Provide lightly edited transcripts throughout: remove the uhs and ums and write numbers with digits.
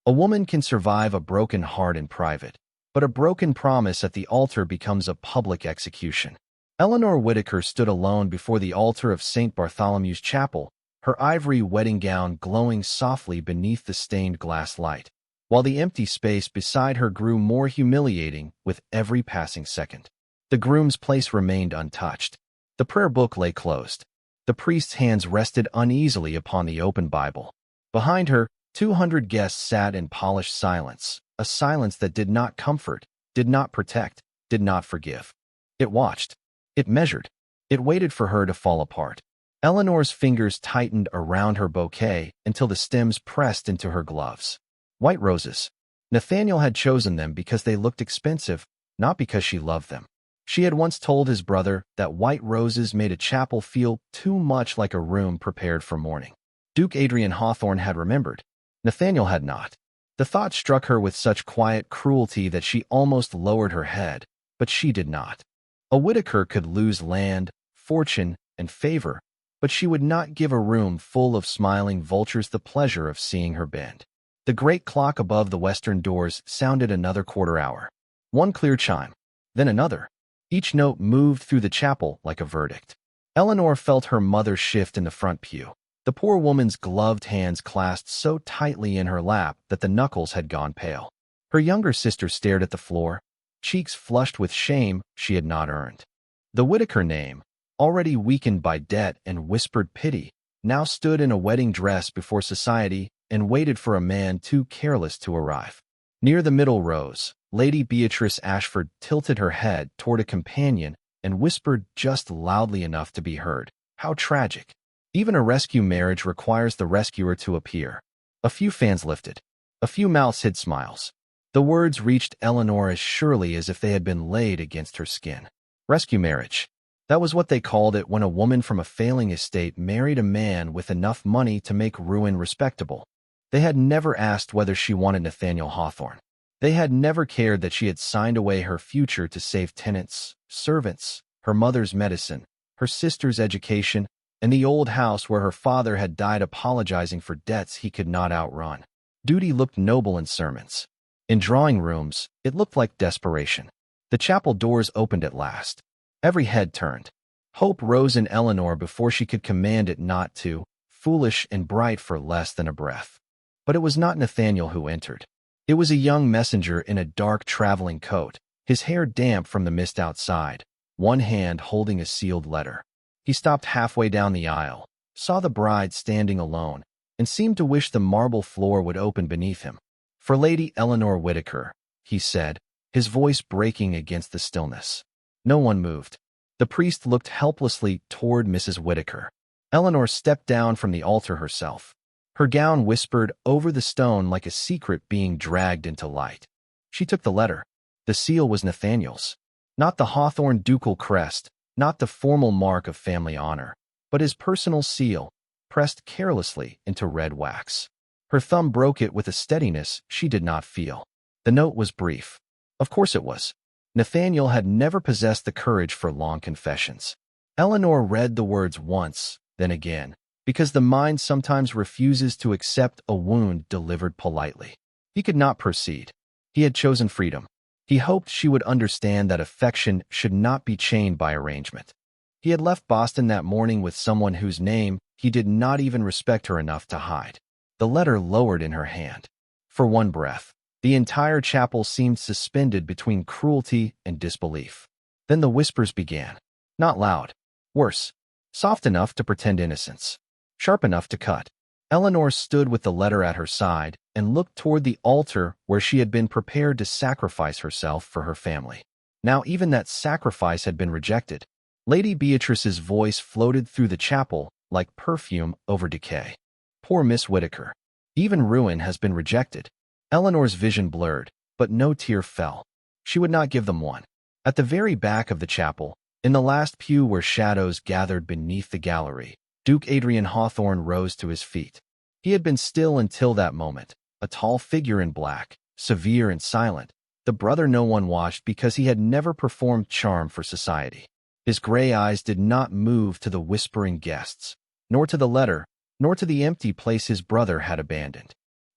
A woman can survive a broken heart in private, but a broken promise at the altar becomes a public execution. Eleanor Whitaker stood alone before the altar of St. Bartholomew's Chapel, her ivory wedding gown glowing softly beneath the stained glass light, while the empty space beside her grew more humiliating with every passing second. The groom's place remained untouched. The prayer book lay closed. The priest's hands rested uneasily upon the open Bible. Behind her, 200 guests sat in polished silence, a silence that did not comfort, did not protect, did not forgive. It watched. It measured. It waited for her to fall apart. Eleanor's fingers tightened around her bouquet until the stems pressed into her gloves. White roses. Nathaniel had chosen them because they looked expensive, not because she loved them. She had once told his brother that white roses made a chapel feel too much like a room prepared for mourning. Duke Adrian Hawthorne had remembered. Nathaniel had not. The thought struck her with such quiet cruelty that she almost lowered her head, but she did not. A Whitaker could lose land, fortune, and favor, but she would not give a room full of smiling vultures the pleasure of seeing her bend. The great clock above the western doors sounded another quarter hour. One clear chime, then another. Each note moved through the chapel like a verdict. Eleanor felt her mother shift in the front pew. The poor woman's gloved hands clasped so tightly in her lap that the knuckles had gone pale. Her younger sister stared at the floor, cheeks flushed with shame she had not earned. The Whitaker name, already weakened by debt and whispered pity, now stood in a wedding dress before society and waited for a man too careless to arrive. Near the middle rows, Lady Beatrice Ashford tilted her head toward a companion and whispered just loudly enough to be heard, "How tragic." Even a rescue marriage requires the rescuer to appear. A few fans lifted. A few mouths hid smiles. The words reached Eleanor as surely as if they had been laid against her skin. Rescue marriage. That was what they called it when a woman from a failing estate married a man with enough money to make ruin respectable. They had never asked whether she wanted Nathaniel Hawthorne. They had never cared that she had signed away her future to save tenants, servants, her mother's medicine, her sister's education, and the old house where her father had died apologizing for debts he could not outrun. Duty looked noble in sermons. In drawing rooms, it looked like desperation. The chapel doors opened at last. Every head turned. Hope rose in Eleanor before she could command it not to, foolish and bright for less than a breath. But it was not Nathaniel who entered. It was a young messenger in a dark traveling coat, his hair damp from the mist outside, one hand holding a sealed letter. He stopped halfway down the aisle, saw the bride standing alone, and seemed to wish the marble floor would open beneath him. "For Lady Eleanor Whitaker," he said, his voice breaking against the stillness. No one moved. The priest looked helplessly toward Mrs. Whitaker. Eleanor stepped down from the altar herself. Her gown whispered over the stone like a secret being dragged into light. She took the letter. The seal was Nathaniel's. Not the Hawthorne ducal crest, not the formal mark of family honor, but his personal seal, pressed carelessly into red wax. Her thumb broke it with a steadiness she did not feel. The note was brief. Of course it was. Nathaniel had never possessed the courage for long confessions. Eleanor read the words once, then again, because the mind sometimes refuses to accept a wound delivered politely. He could not proceed. He had chosen freedom. He hoped she would understand that affection should not be chained by arrangement. He had left Boston that morning with someone whose name he did not even respect her enough to hide. The letter lowered in her hand. For one breath, the entire chapel seemed suspended between cruelty and disbelief. Then the whispers began. Not loud. Worse. Soft enough to pretend innocence. Sharp enough to cut. Eleanor stood with the letter at her side and looked toward the altar where she had been prepared to sacrifice herself for her family. Now even that sacrifice had been rejected. Lady Beatrice's voice floated through the chapel like perfume over decay. Poor Miss Whitaker. Even ruin has been rejected. Eleanor's vision blurred, but no tear fell. She would not give them one. At the very back of the chapel, in the last pew where shadows gathered beneath the gallery, Duke Adrian Hawthorne rose to his feet. He had been still until that moment, a tall figure in black, severe and silent, the brother no one watched because he had never performed charm for society. His gray eyes did not move to the whispering guests, nor to the letter, nor to the empty place his brother had abandoned.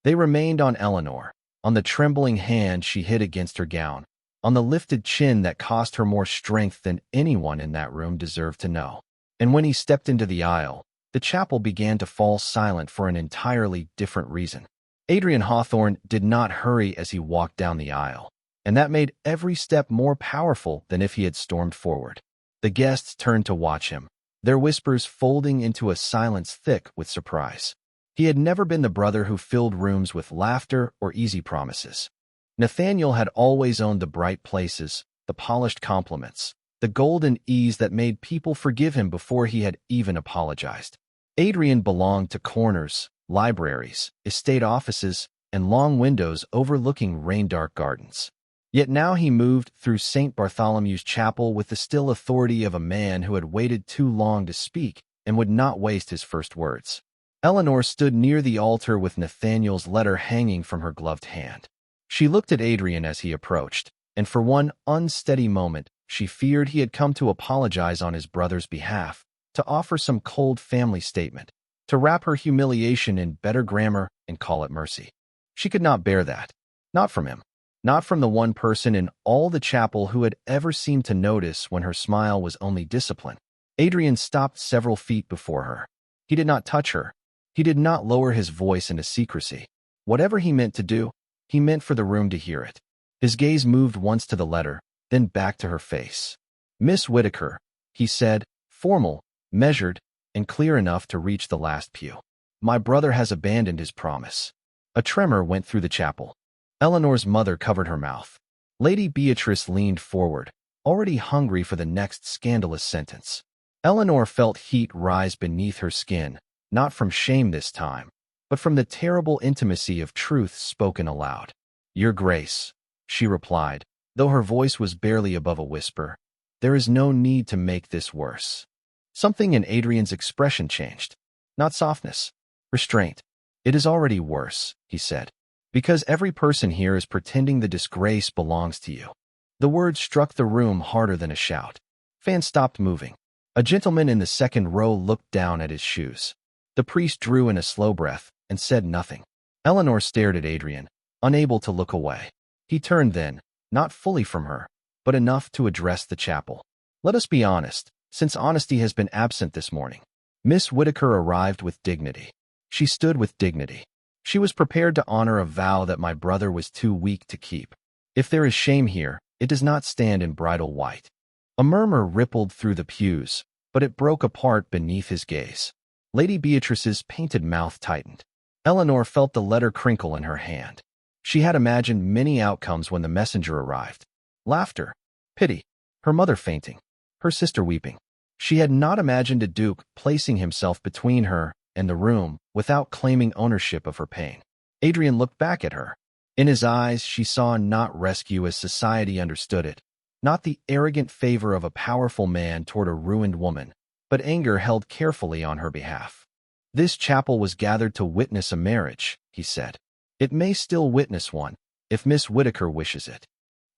They remained on Eleanor, on the trembling hand she hid against her gown, on the lifted chin that cost her more strength than anyone in that room deserved to know. And when he stepped into the aisle, the chapel began to fall silent for an entirely different reason. Adrian Hawthorne did not hurry as he walked down the aisle, and that made every step more powerful than if he had stormed forward. The guests turned to watch him, their whispers folding into a silence thick with surprise. He had never been the brother who filled rooms with laughter or easy promises. Nathaniel had always owned the bright places, the polished compliments, the golden ease that made people forgive him before he had even apologized. Adrian belonged to corners, libraries, estate offices, and long windows overlooking rain-dark gardens. Yet now he moved through St. Bartholomew's Chapel with the still authority of a man who had waited too long to speak and would not waste his first words. Eleanor stood near the altar with Nathaniel's letter hanging from her gloved hand. She looked at Adrian as he approached, and for one unsteady moment, she feared he had come to apologize on his brother's behalf, to offer some cold family statement, to wrap her humiliation in better grammar and call it mercy. She could not bear that. Not from him. Not from the one person in all the chapel who had ever seemed to notice when her smile was only discipline. Adrian stopped several feet before her. He did not touch her. He did not lower his voice into secrecy. Whatever he meant to do, he meant for the room to hear it. His gaze moved once to the letter, then back to her face. "Miss Whittaker," he said, formal, measured, and clear enough to reach the last pew. "My brother has abandoned his promise." A tremor went through the chapel. Eleanor's mother covered her mouth. Lady Beatrice leaned forward, already hungry for the next scandalous sentence. Eleanor felt heat rise beneath her skin, not from shame this time, but from the terrible intimacy of truth spoken aloud. "Your Grace," she replied, though her voice was barely above a whisper, "there is no need to make this worse." Something in Adrian's expression changed. Not softness, restraint. "It is already worse," he said, "because every person here is pretending the disgrace belongs to you." The words struck the room harder than a shout. Fans stopped moving. A gentleman in the second row looked down at his shoes. The priest drew in a slow breath and said nothing. Eleanor stared at Adrian, unable to look away. He turned then, not fully from her, but enough to address the chapel. "Let us be honest, since honesty has been absent this morning." Miss Whittaker arrived with dignity. She stood with dignity. She was prepared to honor a vow that my brother was too weak to keep. If there is shame here, it does not stand in bridal white. A murmur rippled through the pews, but it broke apart beneath his gaze. Lady Beatrice's painted mouth tightened. Eleanor felt the letter crinkle in her hand. She had imagined many outcomes when the messenger arrived. Laughter, pity, her mother fainting, her sister weeping. She had not imagined a duke placing himself between her and the room without claiming ownership of her pain. Adrian looked back at her. In his eyes, she saw not rescue as society understood it, not the arrogant favor of a powerful man toward a ruined woman, but anger held carefully on her behalf. "This chapel was gathered to witness a marriage," he said. "It may still witness one, if Miss Whittaker wishes it."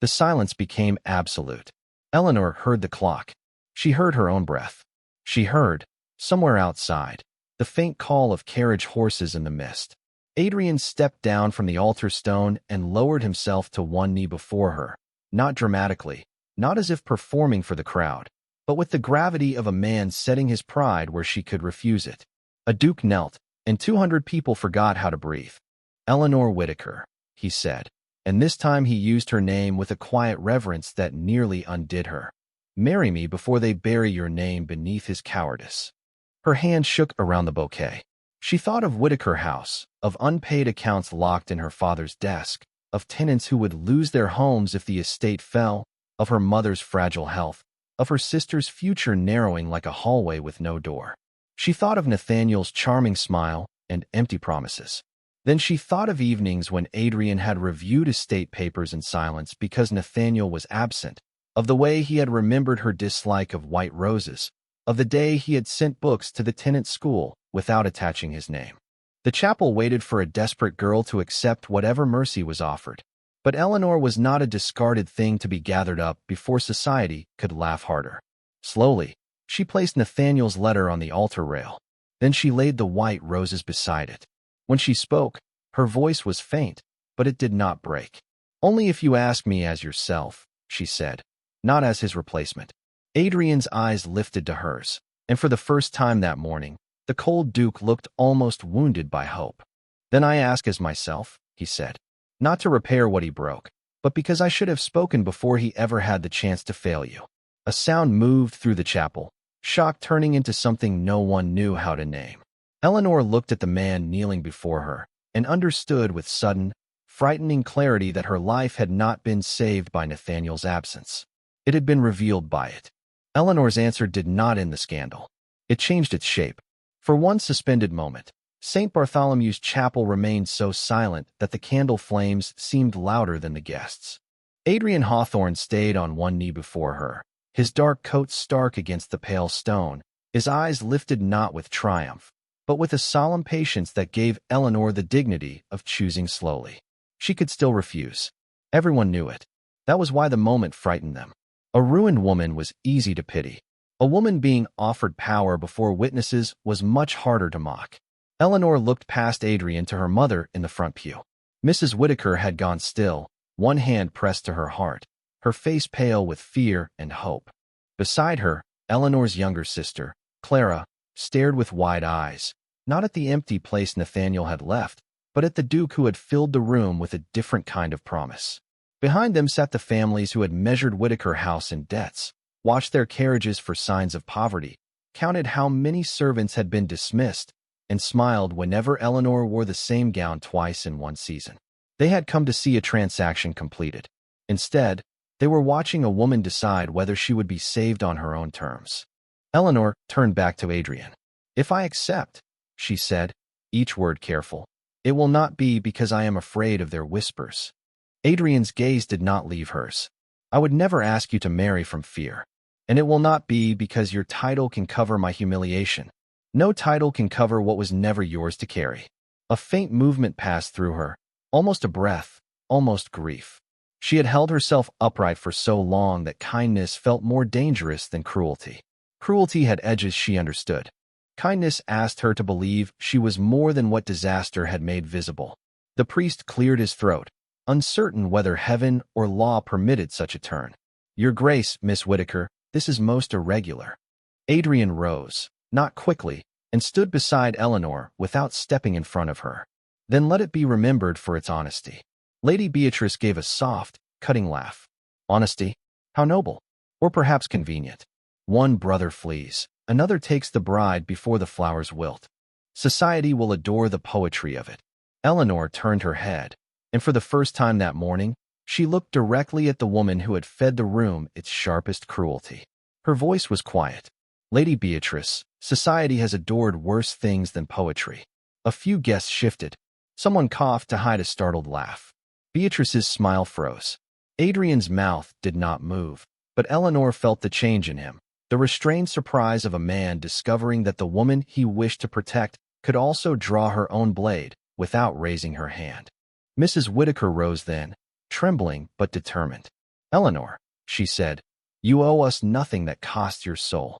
The silence became absolute. Eleanor heard the clock. She heard her own breath. She heard, somewhere outside, the faint call of carriage horses in the mist. Adrian stepped down from the altar stone and lowered himself to one knee before her, not dramatically, not as if performing for the crowd, but with the gravity of a man setting his pride where she could refuse it. A duke knelt, and 200 people forgot how to breathe. "Eleanor Whittaker," he said, and this time he used her name with a quiet reverence that nearly undid her. "Marry me before they bury your name beneath his cowardice." Her hand shook around the bouquet. She thought of Whittaker House, of unpaid accounts locked in her father's desk, of tenants who would lose their homes if the estate fell, of her mother's fragile health, of her sister's future narrowing like a hallway with no door. She thought of Nathaniel's charming smile and empty promises. Then she thought of evenings when Adrian had reviewed estate papers in silence because Nathaniel was absent, of the way he had remembered her dislike of white roses, of the day he had sent books to the tenant school without attaching his name. The chapel waited for a desperate girl to accept whatever mercy was offered. But Eleanor was not a discarded thing to be gathered up before society could laugh harder. Slowly, she placed Nathaniel's letter on the altar rail. Then she laid the white roses beside it. When she spoke, Her voice was faint, but it did not break. "Only if you ask me as yourself," she said, "not as his replacement." Adrian's eyes lifted to hers, and for the first time that morning, the cold Duke looked almost wounded by hope. "Then I ask as myself," he said, "not to repair what he broke, but because I should have spoken before he ever had the chance to fail you." A sound moved through the chapel, shock turning into something no one knew how to name. Eleanor looked at the man kneeling before her and understood with sudden, frightening clarity that her life had not been saved by Nathaniel's absence. It had been revealed by it. Eleanor's answer did not end the scandal. It changed its shape. For one suspended moment, St. Bartholomew's Chapel remained so silent that the candle flames seemed louder than the guests. Adrian Hawthorne stayed on one knee before her, his dark coat stark against the pale stone, his eyes lifted not with triumph, but with a solemn patience that gave Eleanor the dignity of choosing slowly. She could still refuse. Everyone knew it. That was why the moment frightened them. A ruined woman was easy to pity. A woman being offered power before witnesses was much harder to mock. Eleanor looked past Adrian to her mother in the front pew. Mrs. Whittaker had gone still, one hand pressed to her heart, her face pale with fear and hope. Beside her, Eleanor's younger sister, Clara, stared with wide eyes, not at the empty place Nathaniel had left, but at the Duke who had filled the room with a different kind of promise. Behind them sat the families who had measured Whittaker House in debts, watched their carriages for signs of poverty, counted how many servants had been dismissed, and smiled whenever Eleanor wore the same gown twice in one season. They had come to see a transaction completed. Instead, they were watching a woman decide whether she would be saved on her own terms. Eleanor turned back to Adrian. "If I accept," she said, each word careful, "it will not be because I am afraid of their whispers." Adrian's gaze did not leave hers. "I would never ask you to marry from fear. And it will not be because your title can cover my humiliation. No title can cover what was never yours to carry." A faint movement passed through her, almost a breath, almost grief. She had held herself upright for so long that kindness felt more dangerous than cruelty. Cruelty had edges she understood. Kindness asked her to believe she was more than what disaster had made visible. The priest cleared his throat, uncertain whether heaven or law permitted such a turn. "Your Grace, Miss Whittaker, this is most irregular." Adrian rose, not quickly, and stood beside Eleanor without stepping in front of her. "Then let it be remembered for its honesty." Lady Beatrice gave a soft, cutting laugh. "Honesty? How noble! Or perhaps convenient. One brother flees, another takes the bride before the flowers wilt. Society will adore the poetry of it." Eleanor turned her head, and for the first time that morning, she looked directly at the woman who had fed the room its sharpest cruelty. Her voice was quiet. "Lady Beatrice, society has adored worse things than poetry." A few guests shifted. Someone coughed to hide a startled laugh. Beatrice's smile froze. Adrian's mouth did not move, but Eleanor felt the change in him, the restrained surprise of a man discovering that the woman he wished to protect could also draw her own blade without raising her hand. Mrs. Whittaker rose then, trembling but determined. "Eleanor," she said, "you owe us nothing that costs your soul."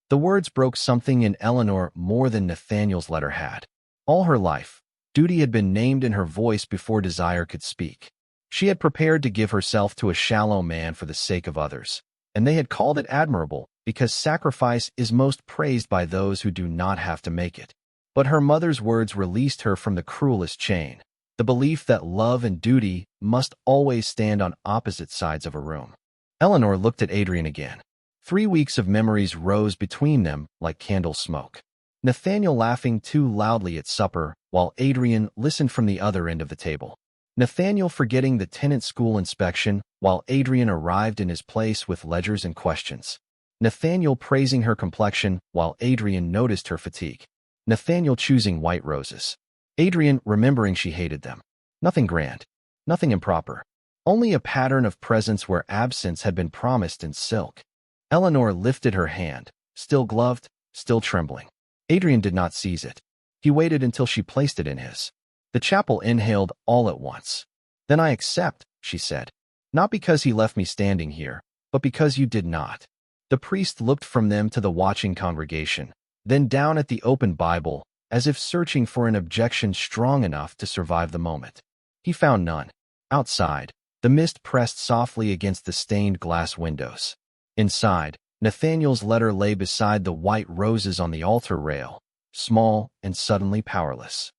The words broke something in Eleanor more than Nathaniel's letter had. All her life, duty had been named in her voice before desire could speak. She had prepared to give herself to a shallow man for the sake of others, and they had called it admirable because sacrifice is most praised by those who do not have to make it. But her mother's words released her from the cruelest chain, the belief that love and duty must always stand on opposite sides of a room. Eleanor looked at Adrian again. 3 weeks of memories rose between them like candle smoke. Nathaniel laughing too loudly at supper, while Adrian listened from the other end of the table. Nathaniel forgetting the tenant school inspection, while Adrian arrived in his place with ledgers and questions. Nathaniel praising her complexion, while Adrian noticed her fatigue. Nathaniel choosing white roses. Adrian remembering she hated them. Nothing grand, nothing improper. Only a pattern of presents where absence had been promised in silk. Eleanor lifted her hand, still gloved, still trembling. Adrian did not seize it. He waited until she placed it in his. The chapel inhaled all at once. "Then I accept," she said. "Not because he left me standing here, but because you did not." The priest looked from them to the watching congregation, then down at the open Bible, as if searching for an objection strong enough to survive the moment. He found none. Outside, the mist pressed softly against the stained glass windows. Inside, Nathaniel's letter lay beside the white roses on the altar rail, small and suddenly powerless.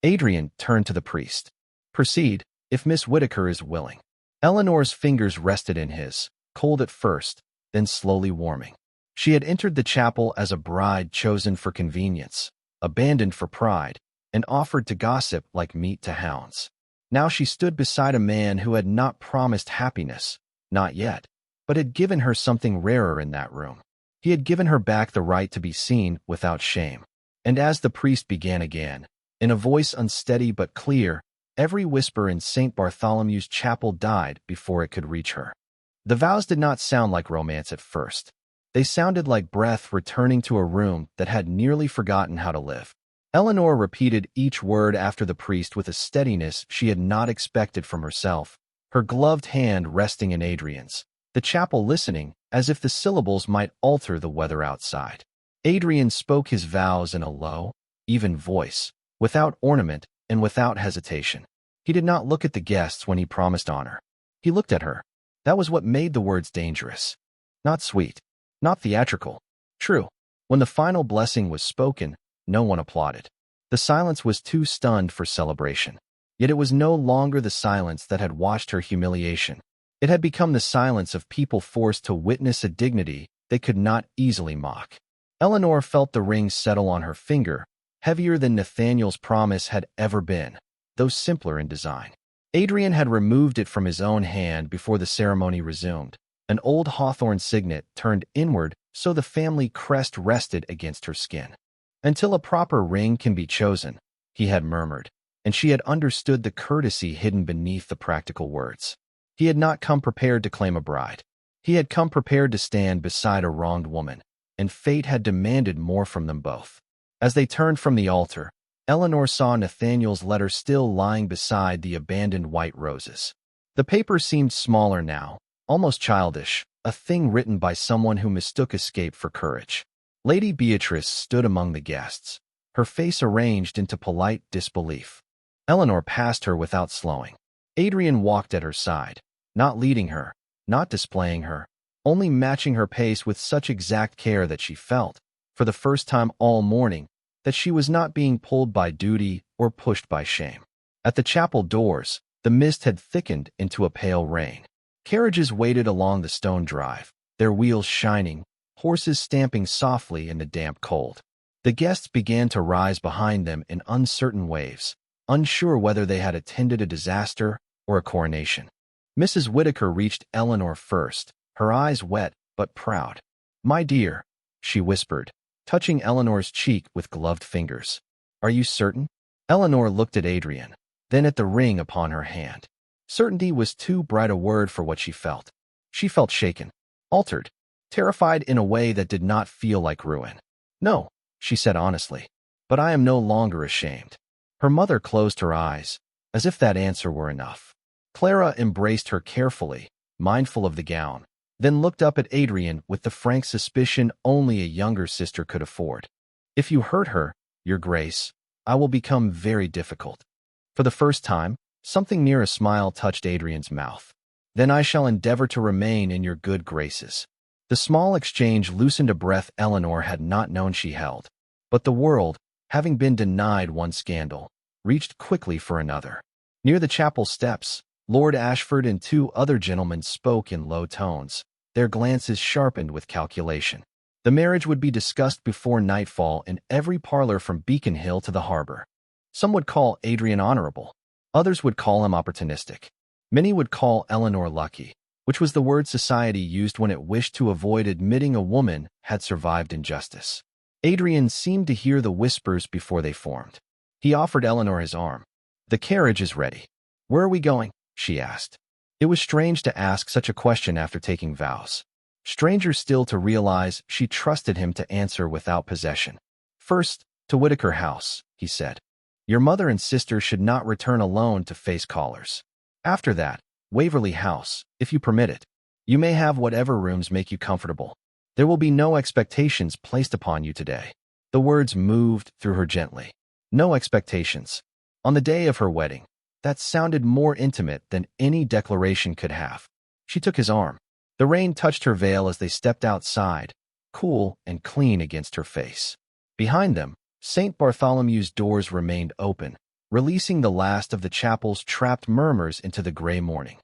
Adrian turned to the priest. "Proceed, if Miss Whitaker is willing." Eleanor's fingers rested in his, cold at first, then slowly warming. She had entered the chapel as a bride chosen for convenience, abandoned for pride, and offered to gossip like meat to hounds. Now she stood beside a man who had not promised happiness, not yet, but had given her something rarer in that room. He had given her back the right to be seen without shame. And as the priest began again, in a voice unsteady but clear, every whisper in St. Bartholomew's chapel died before it could reach her. The vows did not sound like romance at first. They sounded like breath returning to a room that had nearly forgotten how to live. Eleanor repeated each word after the priest with a steadiness she had not expected from herself, her gloved hand resting in Adrian's, the chapel listening as if the syllables might alter the weather outside. Adrian spoke his vows in a low, even voice, without ornament and without hesitation. He did not look at the guests when he promised honor. He looked at her. That was what made the words dangerous. Not sweet, not theatrical. True. When the final blessing was spoken, no one applauded. The silence was too stunned for celebration. Yet it was no longer the silence that had watched her humiliation. It had become the silence of people forced to witness a dignity they could not easily mock. Eleanor felt the ring settle on her finger, heavier than Nathaniel's promise had ever been, though simpler in design. Adrian had removed it from his own hand before the ceremony resumed. An old hawthorn signet turned inward so the family crest rested against her skin. "Until a proper ring can be chosen," he had murmured, and she had understood the courtesy hidden beneath the practical words. He had not come prepared to claim a bride. He had come prepared to stand beside a wronged woman, and fate had demanded more from them both. As they turned from the altar, Eleanor saw Nathaniel's letter still lying beside the abandoned white roses. The paper seemed smaller now, almost childish, a thing written by someone who mistook escape for courage. Lady Beatrice stood among the guests, her face arranged into polite disbelief. Eleanor passed her without slowing. Adrian walked at her side, not leading her, not displaying her, only matching her pace with such exact care that she felt, for the first time all morning, that she was not being pulled by duty or pushed by shame. At the chapel doors, the mist had thickened into a pale rain. Carriages waited along the stone drive, their wheels shining, horses stamping softly in the damp cold. The guests began to rise behind them in uncertain waves, unsure whether they had attended a disaster or a coronation. Mrs. Whitaker reached Eleanor first, her eyes wet but proud. "My dear," she whispered, touching Eleanor's cheek with gloved fingers. "Are you certain?" Eleanor looked at Adrian, then at the ring upon her hand. Certainty was too bright a word for what she felt. She felt shaken, altered, terrified in a way that did not feel like ruin. "No," she said honestly, "but I am no longer ashamed." Her mother closed her eyes, as if that answer were enough. Clara embraced her carefully, mindful of the gown, then looked up at Adrian with the frank suspicion only a younger sister could afford. "If you hurt her, Your Grace, I will become very difficult." For the first time, something near a smile touched Adrian's mouth. "Then I shall endeavor to remain in your good graces." The small exchange loosened a breath Eleanor had not known she held. But the world, having been denied one scandal, reached quickly for another. Near the chapel steps, Lord Ashford and two other gentlemen spoke in low tones, their glances sharpened with calculation. The marriage would be discussed before nightfall in every parlor from Beacon Hill to the harbor. Some would call Adrian honorable. Others would call him opportunistic. Many would call Eleanor lucky, which was the word society used when it wished to avoid admitting a woman had survived injustice. Adrian seemed to hear the whispers before they formed. He offered Eleanor his arm. "The carriage is ready." "Where are we going?" she asked. It was strange to ask such a question after taking vows. Stranger still to realize she trusted him to answer without possession. "First, to Whitaker House," he said. "Your mother and sister should not return alone to face callers. After that, Waverley House, if you permit it. You may have whatever rooms make you comfortable. There will be no expectations placed upon you today." The words moved through her gently. No expectations. On the day of her wedding, that sounded more intimate than any declaration could have. She took his arm. The rain touched her veil as they stepped outside, cool and clean against her face. Behind them, St. Bartholomew's doors remained open, releasing the last of the chapel's trapped murmurs into the gray morning.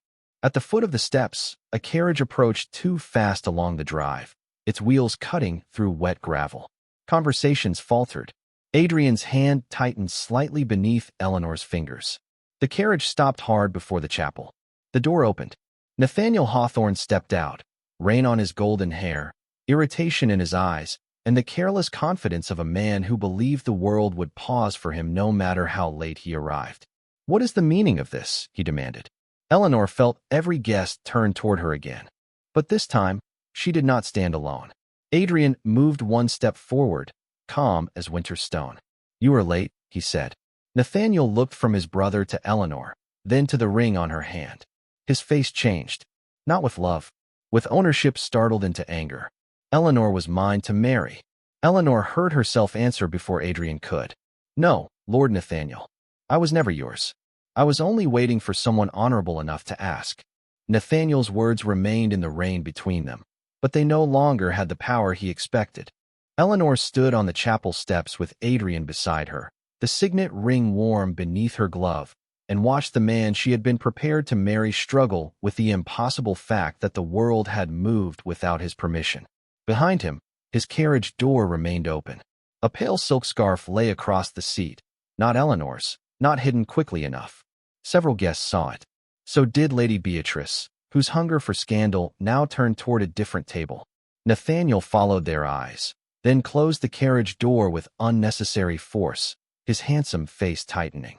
At the foot of the steps, a carriage approached too fast along the drive, its wheels cutting through wet gravel. Conversations faltered. Adrian's hand tightened slightly beneath Eleanor's fingers. The carriage stopped hard before the chapel. The door opened. Nathaniel Hawthorne stepped out, rain on his golden hair, irritation in his eyes, and the careless confidence of a man who believed the world would pause for him no matter how late he arrived. "What is the meaning of this?" he demanded. Eleanor felt every guest turn toward her again. But this time, she did not stand alone. Adrian moved one step forward, calm as winter stone. "You are late," he said. Nathaniel looked from his brother to Eleanor, then to the ring on her hand. His face changed, not with love, with ownership startled into anger. Eleanor was mine to marry. Eleanor heard herself answer before Adrian could. "No, Lord Nathaniel. I was never yours. I was only waiting for someone honorable enough to ask." Nathaniel's words remained in the rain between them, but they no longer had the power he expected. Eleanor stood on the chapel steps with Adrian beside her, the signet ring warm beneath her glove, and watched the man she had been prepared to marry struggle with the impossible fact that the world had moved without his permission. Behind him, his carriage door remained open. A pale silk scarf lay across the seat, not Eleanor's, not hidden quickly enough. Several guests saw it. So did Lady Beatrice, whose hunger for scandal now turned toward a different table. Nathaniel followed their eyes, then closed the carriage door with unnecessary force, his handsome face tightening.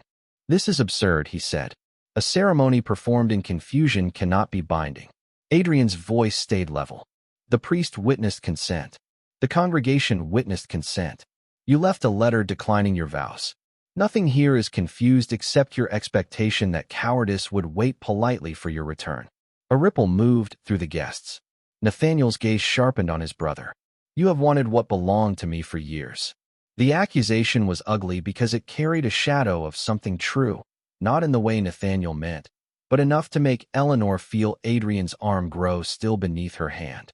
"This is absurd," he said. "A ceremony performed in confusion cannot be binding." Adrian's voice stayed level. "The priest witnessed consent. The congregation witnessed consent. You left a letter declining your vows. Nothing here is confused except your expectation that cowardice would wait politely for your return." A ripple moved through the guests. Nathaniel's gaze sharpened on his brother. "You have wanted what belonged to me for years." The accusation was ugly because it carried a shadow of something true, not in the way Nathaniel meant, but enough to make Eleanor feel Adrian's arm grow still beneath her hand.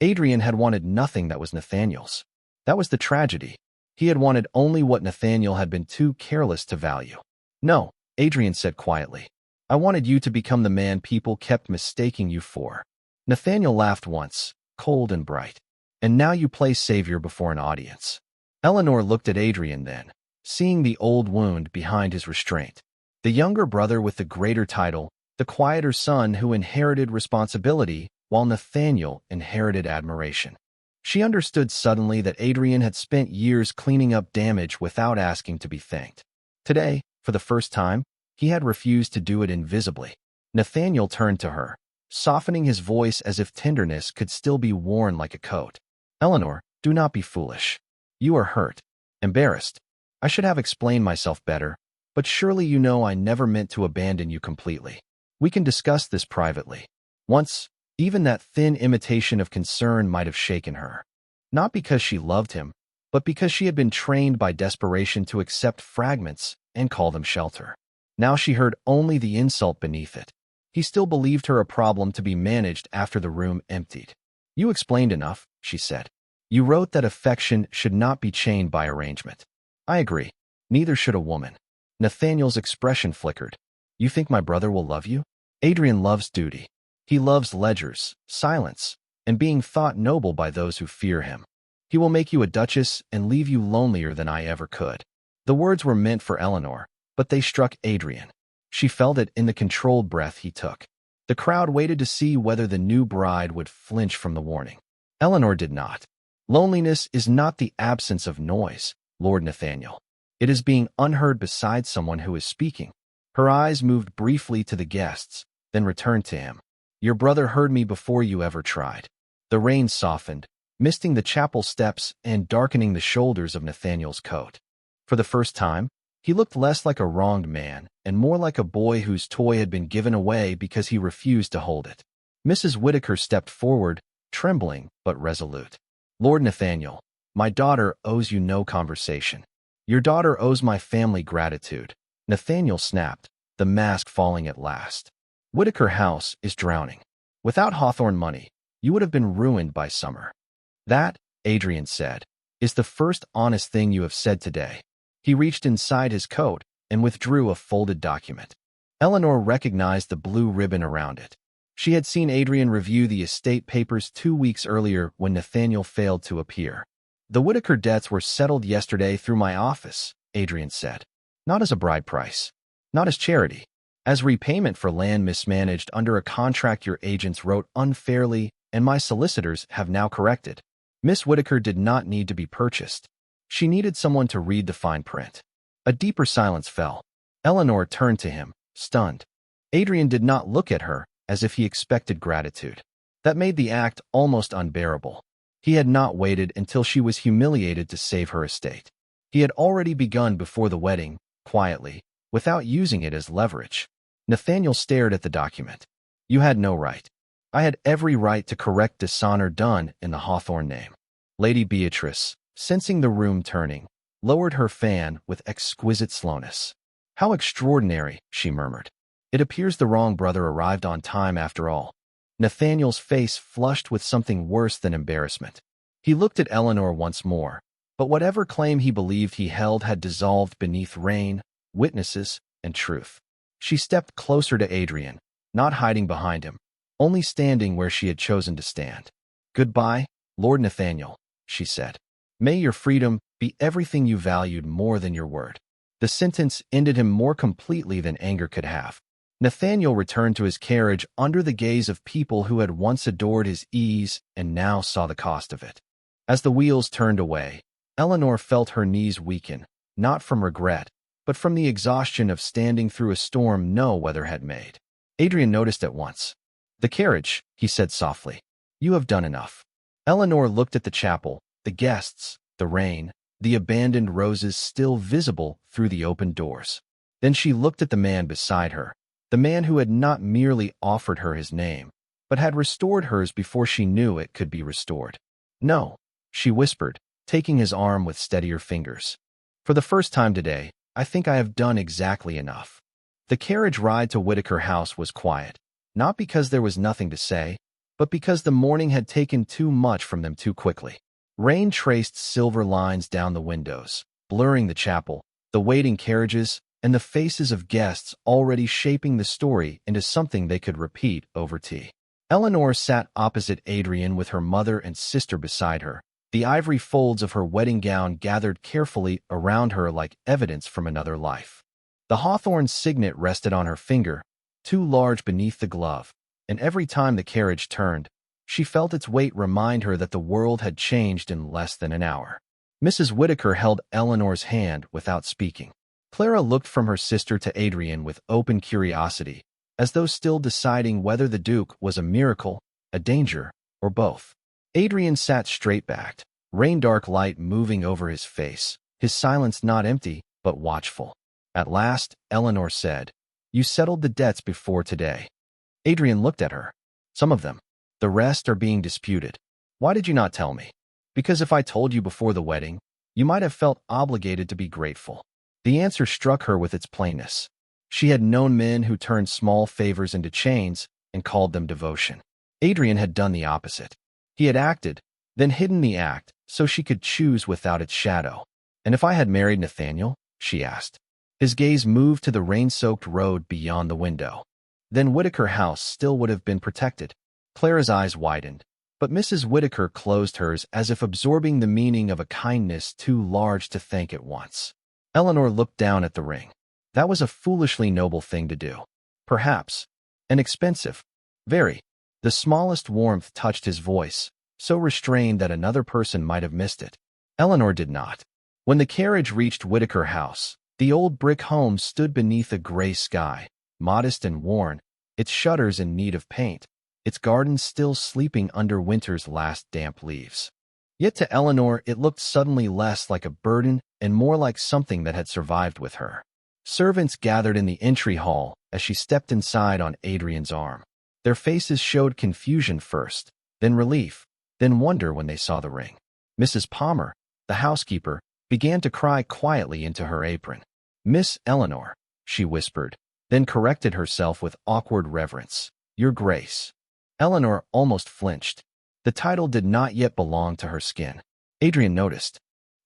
Adrian had wanted nothing that was Nathaniel's. That was the tragedy. He had wanted only what Nathaniel had been too careless to value. "No," Adrian said quietly. "I wanted you to become the man people kept mistaking you for." Nathaniel laughed once, cold and bright. "And now you play savior before an audience." Eleanor looked at Adrian then, seeing the old wound behind his restraint. The younger brother with the greater title, the quieter son who inherited responsibility, while Nathaniel inherited admiration. She understood suddenly that Adrian had spent years cleaning up damage without asking to be thanked. Today, for the first time, he had refused to do it invisibly. Nathaniel turned to her, softening his voice as if tenderness could still be worn like a coat. "Eleanor, do not be foolish. You are hurt, embarrassed. I should have explained myself better, but surely you know I never meant to abandon you completely. We can discuss this privately." Once, even that thin imitation of concern might have shaken her. Not because she loved him, but because she had been trained by desperation to accept fragments and call them shelter. Now she heard only the insult beneath it. He still believed her a problem to be managed after the room emptied. "You explained enough," she said. "You wrote that affection should not be chained by arrangement. I agree. Neither should a woman." Nathaniel's expression flickered. "You think my brother will love you?" "Adrian loves duty. He loves ledgers, silence, and being thought noble by those who fear him. He will make you a duchess and leave you lonelier than I ever could." The words were meant for Eleanor, but they struck Adrian. She felt it in the controlled breath he took. The crowd waited to see whether the new bride would flinch from the warning. Eleanor did not. "Loneliness is not the absence of noise, Lord Nathaniel. It is being unheard beside someone who is speaking." Her eyes moved briefly to the guests, then returned to him. "Your brother heard me before you ever tried." The rain softened, misting the chapel steps and darkening the shoulders of Nathaniel's coat. For the first time, he looked less like a wronged man and more like a boy whose toy had been given away because he refused to hold it. Mrs. Whittaker stepped forward, trembling but resolute. "Lord Nathaniel, my daughter owes you no conversation. Your daughter owes my family gratitude. Nathaniel snapped, the mask falling at last. Whitaker House is drowning. Without Hawthorne money, you would have been ruined by summer. That, Adrian said, is the first honest thing you have said today. He reached inside his coat and withdrew a folded document. Eleanor recognized the blue ribbon around it. She had seen Adrian review the estate papers 2 weeks earlier when Nathaniel failed to appear. The Whitaker debts were settled yesterday through my office, Adrian said. Not as a bride price. Not as charity. As repayment for land mismanaged under a contract your agents wrote unfairly and my solicitors have now corrected. Miss Whitaker did not need to be purchased. She needed someone to read the fine print. A deeper silence fell. Eleanor turned to him, stunned. Adrian did not look at her as if he expected gratitude. That made the act almost unbearable. He had not waited until she was humiliated to save her estate. He had already begun before the wedding, quietly, without using it as leverage. Nathaniel stared at the document. You had no right. I had every right to correct dishonor done in the Hawthorne name. Lady Beatrice, sensing the room turning, lowered her fan with exquisite slowness. How extraordinary, she murmured. It appears the wrong brother arrived on time after all. Nathaniel's face flushed with something worse than embarrassment. He looked at Eleanor once more, but whatever claim he believed he held had dissolved beneath rain, witnesses, and truth. She stepped closer to Adrian, not hiding behind him, only standing where she had chosen to stand. Goodbye, Lord Nathaniel, she said. May your freedom be everything you valued more than your word. The sentence ended him more completely than anger could have. Nathaniel returned to his carriage under the gaze of people who had once adored his ease and now saw the cost of it. As the wheels turned away, Eleanor felt her knees weaken, not from regret, but from the exhaustion of standing through a storm no weather had made. Adrian noticed at once. The carriage, he said softly. You have done enough. Eleanor looked at the chapel, the guests, the rain, the abandoned roses still visible through the open doors. Then she looked at the man beside her, the man who had not merely offered her his name, but had restored hers before she knew it could be restored. No, she whispered, taking his arm with steadier fingers. For the first time today, I think I have done exactly enough. The carriage ride to Whitaker House was quiet, not because there was nothing to say, but because the morning had taken too much from them too quickly. Rain traced silver lines down the windows, blurring the chapel, the waiting carriages, and the faces of guests already shaping the story into something they could repeat over tea. Eleanor sat opposite Adrian with her mother and sister beside her, the ivory folds of her wedding gown gathered carefully around her like evidence from another life. The Hawthorne signet rested on her finger, too large beneath the glove, and every time the carriage turned, she felt its weight remind her that the world had changed in less than an hour. Mrs. Whitaker held Eleanor's hand without speaking. Clara looked from her sister to Adrian with open curiosity, as though still deciding whether the Duke was a miracle, a danger, or both. Adrian sat straight-backed, rain-dark light moving over his face, his silence not empty, but watchful. At last, Eleanor said, You settled the debts before today. Adrian looked at her. Some of them. The rest are being disputed. Why did you not tell me? Because if I told you before the wedding, you might have felt obligated to be grateful. The answer struck her with its plainness. She had known men who turned small favors into chains and called them devotion. Adrian had done the opposite. He had acted, then hidden the act so she could choose without its shadow. And if I had married Nathaniel? She asked. His gaze moved to the rain-soaked road beyond the window. Then Whitaker House still would have been protected. Clara's eyes widened, but Mrs. Whitaker closed hers as if absorbing the meaning of a kindness too large to thank at once. Eleanor looked down at the ring. That was a foolishly noble thing to do. Perhaps. And expensive. Very. The smallest warmth touched his voice, so restrained that another person might have missed it. Eleanor did not. When the carriage reached Whitaker House, the old brick home stood beneath a gray sky, modest and worn, its shutters in need of paint, its garden still sleeping under winter's last damp leaves. Yet to Eleanor it looked suddenly less like a burden and more like something that had survived with her. Servants gathered in the entry hall as she stepped inside on Adrian's arm. Their faces showed confusion first, then relief, then wonder when they saw the ring. Mrs. Palmer, the housekeeper, began to cry quietly into her apron. "Miss Eleanor," she whispered, then corrected herself with awkward reverence. "Your Grace." Eleanor almost flinched. The title did not yet belong to her skin. Adrian noticed.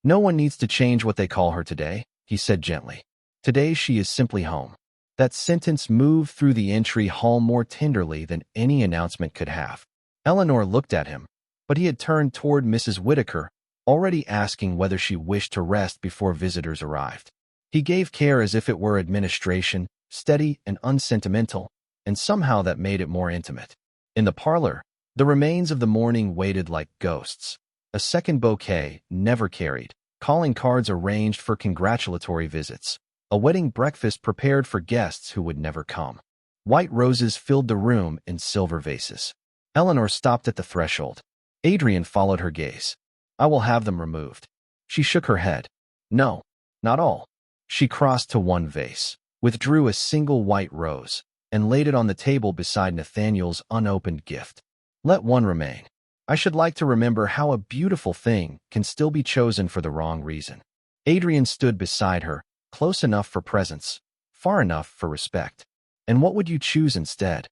"No one needs to change what they call her today," he said gently. "Today she is simply home." That sentence moved through the entry hall more tenderly than any announcement could have. Eleanor looked at him, but he had turned toward Mrs. Whittaker, already asking whether she wished to rest before visitors arrived. He gave care as if it were administration, steady and unsentimental, and somehow that made it more intimate. In the parlor, the remains of the morning waited like ghosts. A second bouquet, never carried, calling cards arranged for congratulatory visits, a wedding breakfast prepared for guests who would never come. White roses filled the room in silver vases. Eleanor stopped at the threshold. Adrian followed her gaze. "I will have them removed." She shook her head. "No, not all." She crossed to one vase, withdrew a single white rose, and laid it on the table beside Nathaniel's unopened gift. "Let one remain. I should like to remember how a beautiful thing can still be chosen for the wrong reason." Adrian stood beside her, close enough for presence, far enough for respect. "And what would you choose instead?"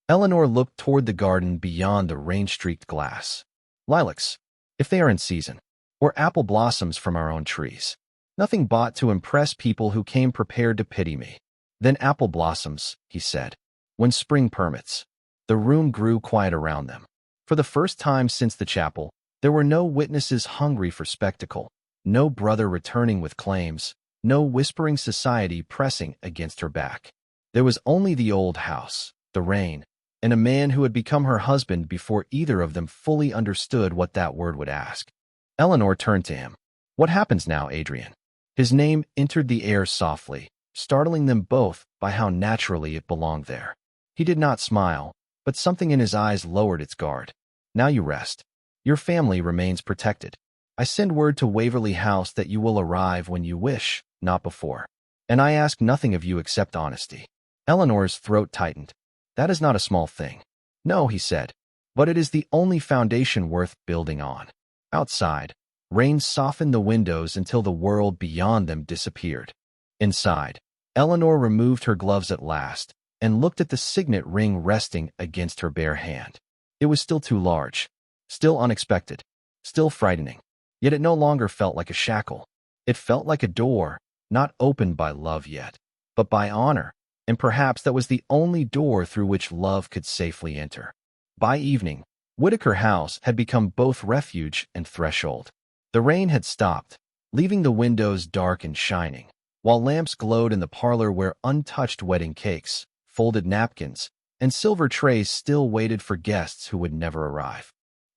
Eleanor looked toward the garden beyond the rain-streaked glass. "Lilacs, if they are in season, or apple blossoms from our own trees. Nothing bought to impress people who came prepared to pity me." "Then apple blossoms," he said, "when spring permits." The room grew quiet around them. For the first time since the chapel, there were no witnesses hungry for spectacle, no brother returning with claims, no whispering society pressing against her back. There was only the old house, the rain, and a man who had become her husband before either of them fully understood what that word would ask. Eleanor turned to him. "What happens now, Adrian?" His name entered the air softly, startling them both by how naturally it belonged there. He did not smile, but something in his eyes lowered its guard. "Now you rest. Your family remains protected. I send word to Waverly House that you will arrive when you wish, not before. And I ask nothing of you except honesty." Eleanor's throat tightened. "That is not a small thing." "No," he said, "but it is the only foundation worth building on." Outside, rain softened the windows until the world beyond them disappeared. Inside, Eleanor removed her gloves at last and looked at the signet ring resting against her bare hand. It was still too large, still unexpected, still frightening, yet it no longer felt like a shackle. It felt like a door, not opened by love yet, but by honor, and perhaps that was the only door through which love could safely enter. By evening, Whittaker House had become both refuge and threshold. The rain had stopped, leaving the windows dark and shining, while lamps glowed in the parlor where untouched wedding cakes, folded napkins, and silver trays still waited for guests who would never arrive.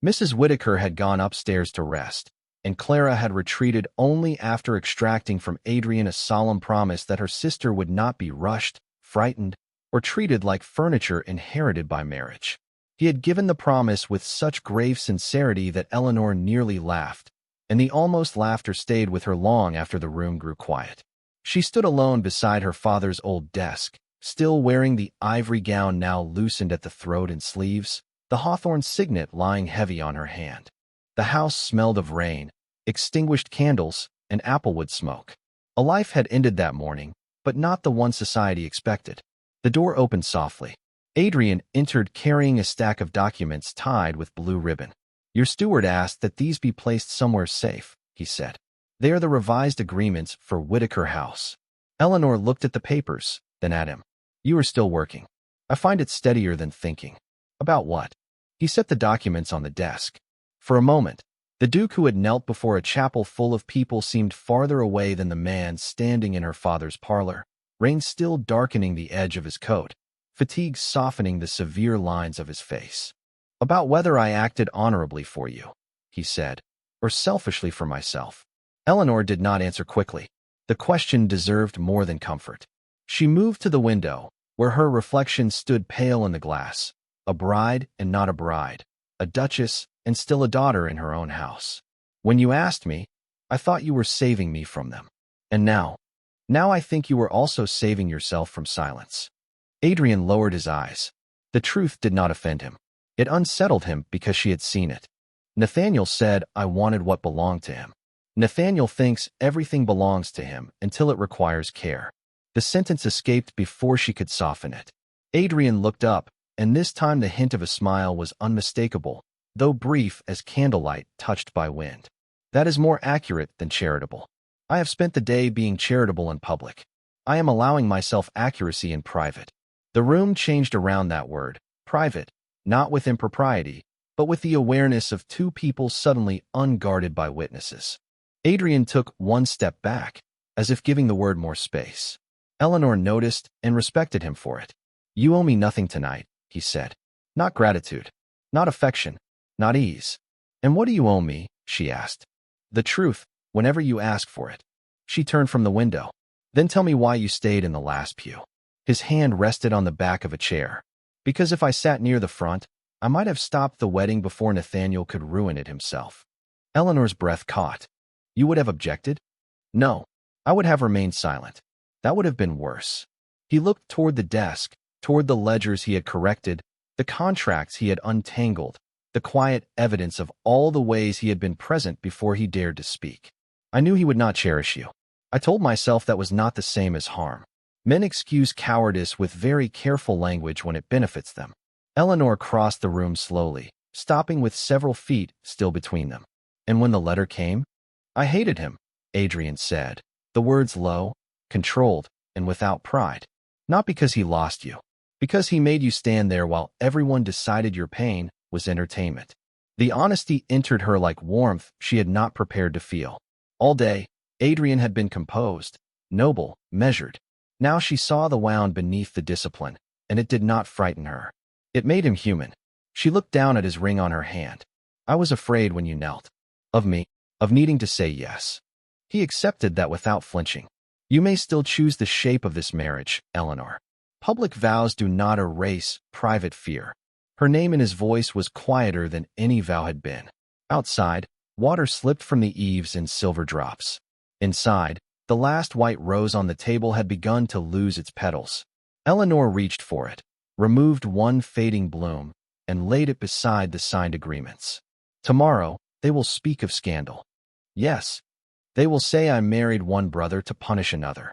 Mrs. Whittaker had gone upstairs to rest, and Clara had retreated only after extracting from Adrian a solemn promise that her sister would not be rushed, frightened, or treated like furniture inherited by marriage. He had given the promise with such grave sincerity that Eleanor nearly laughed, and the almost laughter stayed with her long after the room grew quiet. She stood alone beside her father's old desk, still wearing the ivory gown now loosened at the throat and sleeves, the hawthorn signet lying heavy on her hand. The house smelled of rain, extinguished candles, and applewood smoke. A life had ended that morning, but not the one society expected. The door opened softly. Adrian entered carrying a stack of documents tied with blue ribbon. "Your steward asked that these be placed somewhere safe," he said. "They are the revised agreements for Whittaker House." Eleanor looked at the papers, then at him. "You are still working. I find it steadier than thinking." "About what?" He set the documents on the desk. For a moment, the Duke who had knelt before a chapel full of people seemed farther away than the man standing in her father's parlor, rain still darkening the edge of his coat, fatigue softening the severe lines of his face. "About whether I acted honorably for you," he said, "or selfishly for myself." Eleanor did not answer quickly. The question deserved more than comfort. She moved to the window, where her reflection stood pale in the glass, a bride and not a bride, a duchess and still a daughter in her own house. "When you asked me, I thought you were saving me from them. And now I think you are also saving yourself from silence." Adrian lowered his eyes. The truth did not offend him. It unsettled him because she had seen it. "Nathaniel said I wanted what belonged to him." Nathaniel thinks everything belongs to him until it requires care. The sentence escaped before she could soften it. Adrian looked up, and this time the hint of a smile was unmistakable, though brief as candlelight touched by wind. That is more accurate than charitable. I have spent the day being charitable in public. I am allowing myself accuracy in private. The room changed around that word, private, not with impropriety, but with the awareness of two people suddenly unguarded by witnesses. Adrian took one step back, as if giving the word more space. Eleanor noticed and respected him for it. "You owe me nothing tonight," he said. "Not gratitude, not affection, not ease." "And what do you owe me?" she asked. "The truth, whenever you ask for it." She turned from the window. "Then tell me why you stayed in the last pew." His hand rested on the back of a chair. "Because if I sat near the front, I might have stopped the wedding before Nathaniel could ruin it himself." Eleanor's breath caught. "You would have objected?" "No, I would have remained silent. That would have been worse." He looked toward the desk, toward the ledgers he had corrected, the contracts he had untangled, the quiet evidence of all the ways he had been present before he dared to speak. "I knew he would not cherish you. I told myself that was not the same as harm. Men excuse cowardice with very careful language when it benefits them." Eleanor crossed the room slowly, stopping with several feet still between them. "And when the letter came?" "I hated him," Adrian said, the words low, controlled, and without pride. "Not because he lost you. Because he made you stand there while everyone decided your pain was entertainment." The honesty entered her like warmth she had not prepared to feel. All day, Adrian had been composed, noble, measured. Now she saw the wound beneath the discipline, and it did not frighten her. It made him human. She looked down at his ring on her hand. "I was afraid when you knelt. Of me, of needing to say yes." He accepted that without flinching. "You may still choose the shape of this marriage, Eleanor. Public vows do not erase private fear." Her name in his voice was quieter than any vow had been. Outside, water slipped from the eaves in silver drops. Inside, the last white rose on the table had begun to lose its petals. Eleanor reached for it, removed one fading bloom, and laid it beside the signed agreements. "Tomorrow, they will speak of scandal. Yes, they will say I married one brother to punish another.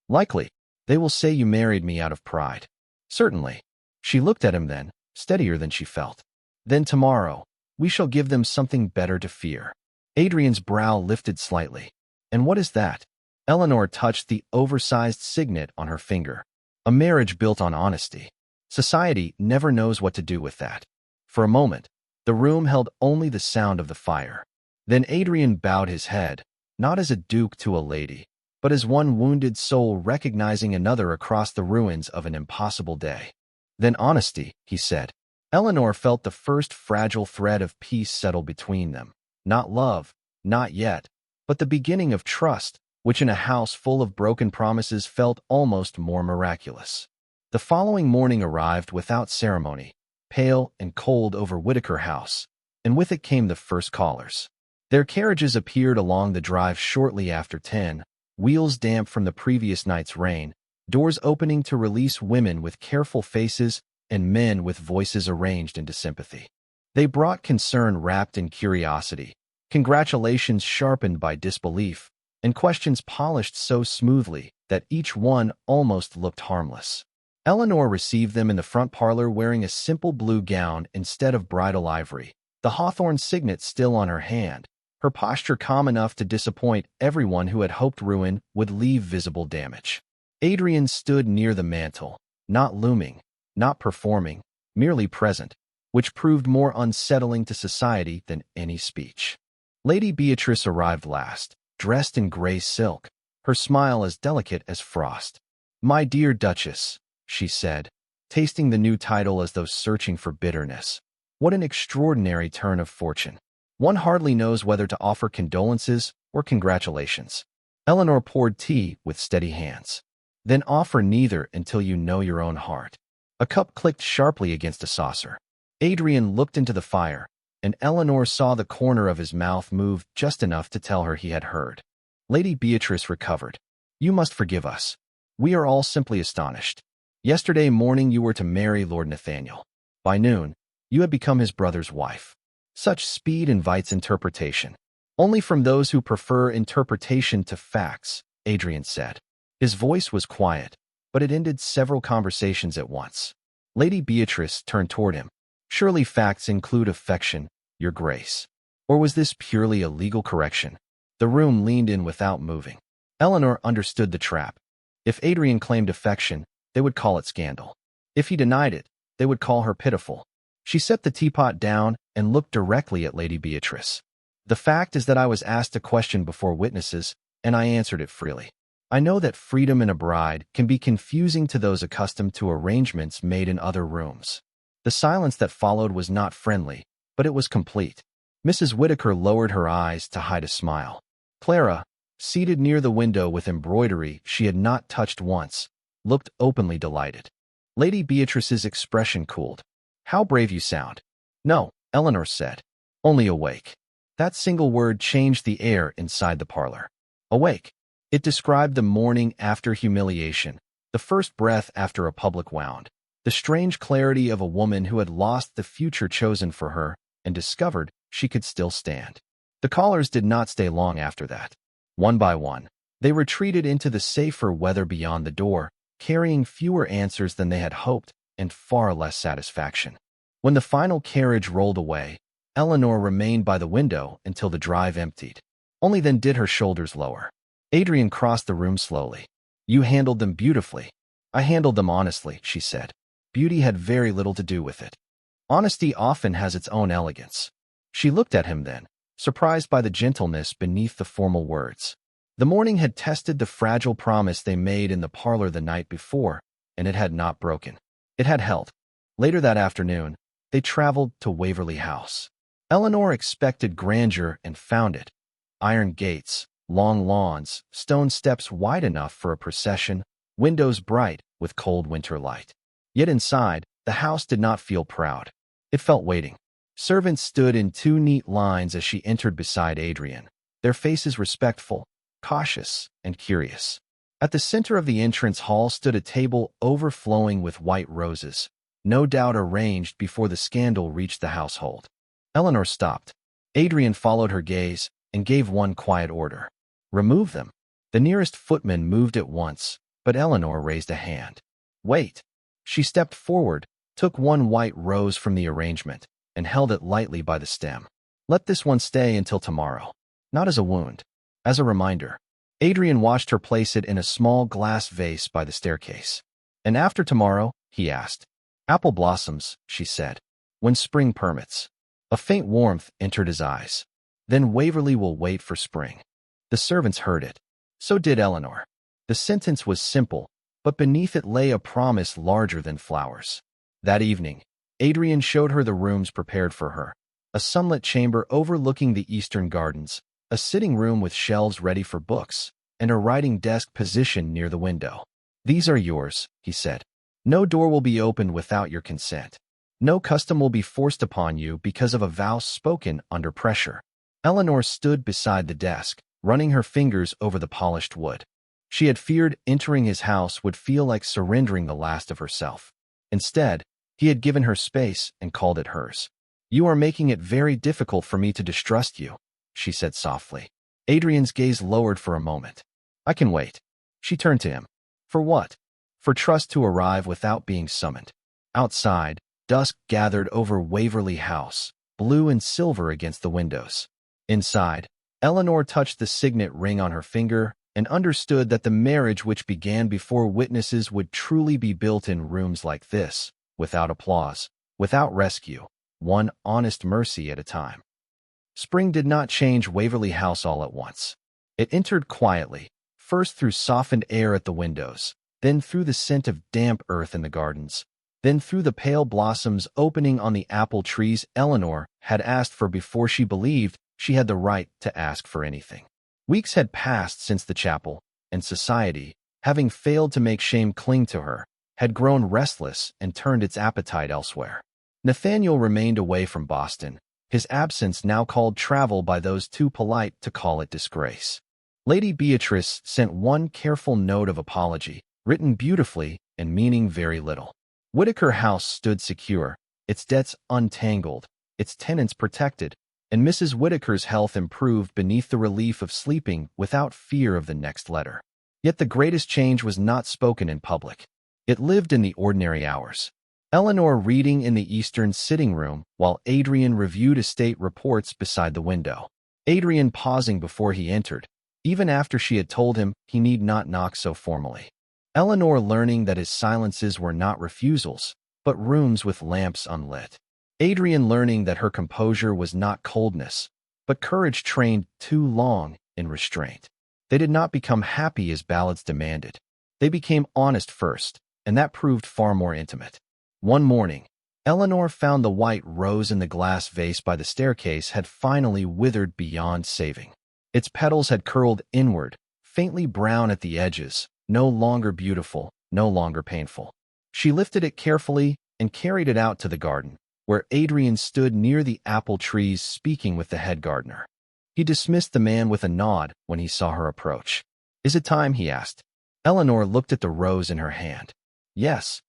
Likely, they will say you married me out of pride. Certainly." She looked at him then, steadier than she felt. "Then tomorrow, we shall give them something better to fear." Adrian's brow lifted slightly. "And what is that?" Eleanor touched the oversized signet on her finger. "A marriage built on honesty. Society never knows what to do with that." For a moment, the room held only the sound of the fire. Then Adrian bowed his head, not as a duke to a lady, but as one wounded soul recognizing another across the ruins of an impossible day. "Then honesty," he said. Eleanor felt the first fragile thread of peace settle between them. Not love, not yet, but the beginning of trust, which in a house full of broken promises felt almost more miraculous. The following morning arrived without ceremony, pale and cold over Whitaker House, and with it came the first callers. Their carriages appeared along the drive shortly after 10, wheels damp from the previous night's rain, doors opening to release women with careful faces and men with voices arranged into sympathy. They brought concern wrapped in curiosity, congratulations sharpened by disbelief, and questions polished so smoothly that each one almost looked harmless. Eleanor received them in the front parlor wearing a simple blue gown instead of bridal ivory, the hawthorn signet still on her hand, her posture calm enough to disappoint everyone who had hoped ruin would leave visible damage. Adrian stood near the mantel, not looming, not performing, merely present, which proved more unsettling to society than any speech. Lady Beatrice arrived last, dressed in gray silk, her smile as delicate as frost. "My dear Duchess," she said, tasting the new title as though searching for bitterness. "What an extraordinary turn of fortune. One hardly knows whether to offer condolences or congratulations." Eleanor poured tea with steady hands. "Then offer neither until you know your own heart." A cup clicked sharply against a saucer. Adrian looked into the fire, and Eleanor saw the corner of his mouth move just enough to tell her he had heard. Lady Beatrice recovered. "You must forgive us. We are all simply astonished. Yesterday morning you were to marry Lord Nathaniel. By noon, you had become his brother's wife. Such speed invites interpretation. Only from those who prefer interpretation to facts, Adrian said. His voice was quiet, but it ended several conversations at once. Lady Beatrice turned toward him. Surely facts include affection, Your Grace. Or was this purely a legal correction? The room leaned in without moving. Eleanor understood the trap. If Adrian claimed affection, they would call it scandal. If he denied it, they would call her pitiful. She set the teapot down and looked directly at Lady Beatrice. The fact is that I was asked a question before witnesses, and I answered it freely. I know that freedom in a bride can be confusing to those accustomed to arrangements made in other rooms. The silence that followed was not friendly, but it was complete. Mrs. Whittaker lowered her eyes to hide a smile. Clara, seated near the window with embroidery she had not touched once, looked openly delighted. Lady Beatrice's expression cooled. How brave you sound. No, Eleanor said. Only awake. That single word changed the air inside the parlor. Awake. It described the morning after humiliation, the first breath after a public wound, the strange clarity of a woman who had lost the future chosen for her and discovered she could still stand. The callers did not stay long after that. One by one, they retreated into the safer weather beyond the door, carrying fewer answers than they had hoped and far less satisfaction. When the final carriage rolled away, Eleanor remained by the window until the drive emptied. Only then did her shoulders lower. Adrian crossed the room slowly. You handled them beautifully. I handled them honestly, she said. Beauty had very little to do with it. Honesty often has its own elegance. She looked at him then, surprised by the gentleness beneath the formal words. The morning had tested the fragile promise they made in the parlor the night before, and it had not broken. It had held. Later that afternoon, they traveled to Waverly House. Eleanor expected grandeur and found it. Iron gates, long lawns, stone steps wide enough for a procession, windows bright with cold winter light. Yet inside, the house did not feel proud. It felt waiting. Servants stood in two neat lines as she entered beside Adrian, their faces respectful, cautious, and curious. At the center of the entrance hall stood a table overflowing with white roses, no doubt arranged before the scandal reached the household. Eleanor stopped. Adrian followed her gaze and gave one quiet order. Remove them. The nearest footman moved at once, but Eleanor raised a hand. Wait. She stepped forward, took one white rose from the arrangement, and held it lightly by the stem. Let this one stay until tomorrow. Not as a wound, as a reminder. Adrian watched her place it in a small glass vase by the staircase. And after tomorrow? He asked. Apple blossoms, she said. When spring permits. A faint warmth entered his eyes. Then Waverly will wait for spring. The servants heard it. So did Eleanor. The sentence was simple, but beneath it lay a promise larger than flowers. That evening, Adrian showed her the rooms prepared for her. A sunlit chamber overlooking the eastern gardens, a sitting room with shelves ready for books, and a writing desk positioned near the window. These are yours, he said. No door will be opened without your consent. No custom will be forced upon you because of a vow spoken under pressure. Eleanor stood beside the desk, running her fingers over the polished wood. She had feared entering his house would feel like surrendering the last of herself. Instead, he had given her space and called it hers. You are making it very difficult for me to distrust you, she said softly. Adrian's gaze lowered for a moment. I can wait. She turned to him. For what? For trust to arrive without being summoned. Outside, dusk gathered over Waverly House, blue and silver against the windows. Inside, Eleanor touched the signet ring on her finger and understood that the marriage which began before witnesses would truly be built in rooms like this, without applause, without rescue, one honest mercy at a time. Spring did not change Waverly House all at once. It entered quietly, first through softened air at the windows, then through the scent of damp earth in the gardens, then through the pale blossoms opening on the apple trees Eleanor had asked for before she believed she had the right to ask for anything. Weeks had passed since the chapel, and society, having failed to make shame cling to her, had grown restless and turned its appetite elsewhere. Nathaniel remained away from Boston, his absence now called travel by those too polite to call it disgrace. Lady Beatrice sent one careful note of apology, written beautifully and meaning very little. Whittaker House stood secure, its debts untangled, its tenants protected, and Mrs. Whitaker's health improved beneath the relief of sleeping without fear of the next letter. Yet the greatest change was not spoken in public. It lived in the ordinary hours. Eleanor reading in the eastern sitting room while Adrian reviewed estate reports beside the window. Adrian pausing before he entered, even after she had told him he need not knock so formally. Eleanor learning that his silences were not refusals, but rooms with lamps unlit. Adrian learning that her composure was not coldness, but courage trained too long in restraint. They did not become happy as ballads demanded. They became honest first, and that proved far more intimate. One morning, Eleanor found the white rose in the glass vase by the staircase had finally withered beyond saving. Its petals had curled inward, faintly brown at the edges, no longer beautiful, no longer painful. She lifted it carefully and carried it out to the garden, where Adrian stood near the apple trees speaking with the head gardener. He dismissed the man with a nod when he saw her approach. "Is it time?" he asked. Eleanor looked at the rose in her hand. "Yes."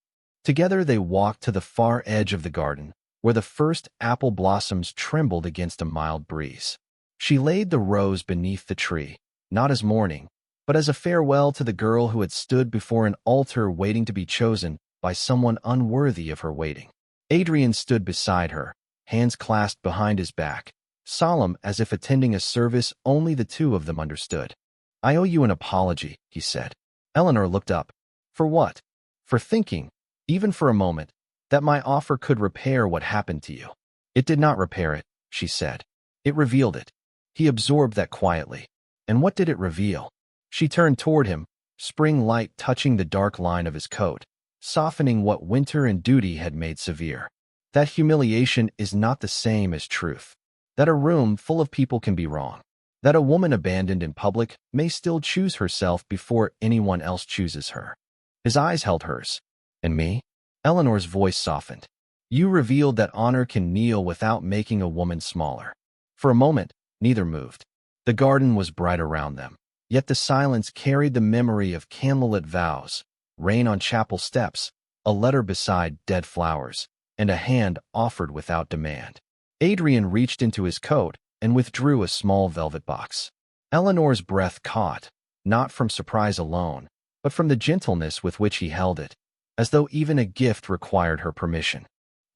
Together they walked to the far edge of the garden, where the first apple blossoms trembled against a mild breeze. She laid the rose beneath the tree, not as mourning, but as a farewell to the girl who had stood before an altar waiting to be chosen by someone unworthy of her waiting. Adrian stood beside her, hands clasped behind his back, solemn as if attending a service only the two of them understood. "I owe you an apology," he said. Eleanor looked up. "For what?" "For thinking, even for a moment, that my offer could repair what happened to you." "It did not repair it," she said. "It revealed it." He absorbed that quietly. "And what did it reveal?" She turned toward him, spring light touching the dark line of his coat, softening what winter and duty had made severe. "That humiliation is not the same as truth. That a room full of people can be wrong. That a woman abandoned in public may still choose herself before anyone else chooses her." His eyes held hers. "And me?" Eleanor's voice softened. "You revealed that honor can kneel without making a woman smaller." For a moment, neither moved. The garden was bright around them, yet the silence carried the memory of candlelit vows, rain on chapel steps, a letter beside dead flowers, and a hand offered without demand. Adrian reached into his coat and withdrew a small velvet box. Eleanor's breath caught, not from surprise alone, but from the gentleness with which he held it, as though even a gift required her permission.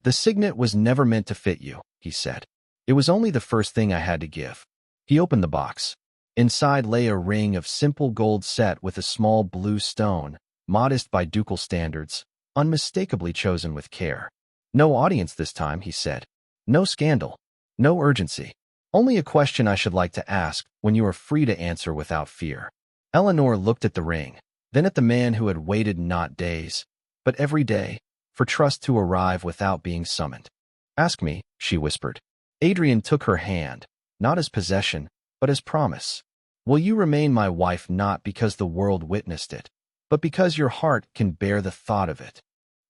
"The signet was never meant to fit you," he said. "It was only the first thing I had to give." He opened the box. Inside lay a ring of simple gold set with a small blue stone, modest by ducal standards, unmistakably chosen with care. "No audience this time," he said. "No scandal. No urgency. Only a question I should like to ask when you are free to answer without fear." Eleanor looked at the ring, then at the man who had waited not days, but every day, for trust to arrive without being summoned. "Ask me," she whispered. Adrian took her hand, not as possession, but as promise. "Will you remain my wife not because the world witnessed it, but because your heart can bear the thought of it?"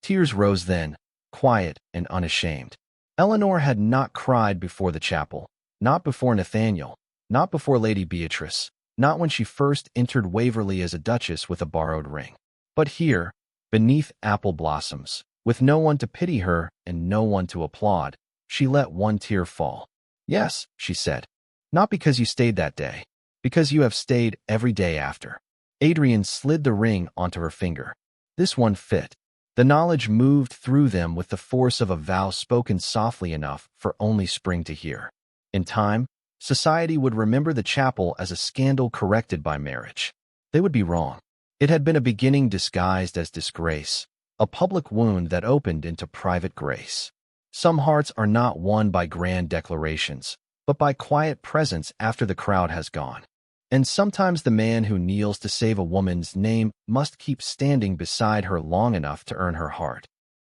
Tears rose then, quiet and unashamed. Eleanor had not cried before the chapel, not before Nathaniel, not before Lady Beatrice, not when she first entered Waverley as a duchess with a borrowed ring. But here, beneath apple blossoms, with no one to pity her and no one to applaud, she let one tear fall. "Yes," she said, "not because you stayed that day, because you have stayed every day after." Adrian slid the ring onto her finger. This one fit. The knowledge moved through them with the force of a vow spoken softly enough for only spring to hear. In time, society would remember the chapel as a scandal corrected by marriage. They would be wrong. It had been a beginning disguised as disgrace, a public wound that opened into private grace. Some hearts are not won by grand declarations, but by quiet presence after the crowd has gone. And sometimes the man who kneels to save a woman's name must keep standing beside her long enough to earn her heart.